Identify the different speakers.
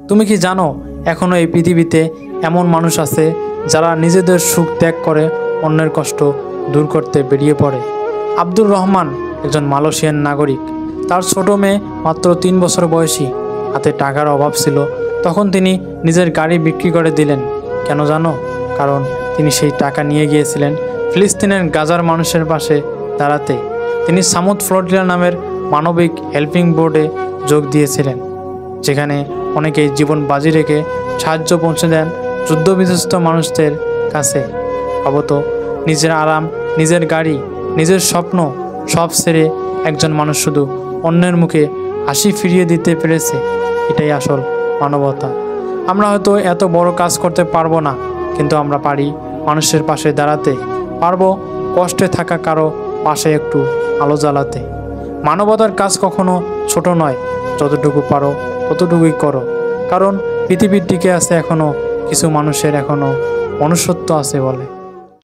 Speaker 1: তুমি কি জানো এখনও এই পৃথিবীতে এমন মানুষ আছে যারা নিজেদের সুখ ত্যাগ করে অন্যের কষ্ট দূর করতে বেরিয়ে পড়ে? আব্দুর রহমান একজন মালয়েশিয়ান নাগরিক। তার ছোট মেয়ে মাত্র 3 বছর বয়সী। হাতে টাকার অভাব ছিল। তখন তিনি নিজের গাড়ি বিক্রি করে দিলেন। কেন জানো? কারণ তিনি সেই টাকা নিয়ে গিয়েছিলেন ফিলিস্তিনের গাজার মানুষের পাশে দাঁড়াতে। তিনি সামুদ ফ্লোটিলা নামের মানবিক হেল্পিং বোর্ডে যোগ দিয়েছিলেন, যেখানে অনেকেই জীবন বাজি রেখে সাহায্য পৌঁছে দেন যুদ্ধবিধ্বস্ত মানুষদের কাছে। ভাবতো, নিজের আরাম, নিজের গাড়ি, নিজের স্বপ্ন সব ছেড়ে একজন মানুষ শুধু অন্যের মুখে হাসি ফিরিয়ে দিতে পেরেছে। এটাই আসল মানবতা। আমরা হয়তো এত বড় কাজ করতে পারবো না, কিন্তু আমরা পারি মানুষের পাশে দাঁড়াতে, পারবো কষ্টে থাকা কারো পাশে একটু আলো জ্বালাতে। মানবতার কাজ কখনো ছোট নয়। যতটুকু পারো ততটুকুই করো, কারণ পৃথিবীর টিকে আছে এখনও কিছু মানুষের, এখনও মনুষ্যত্ব আছে বলে।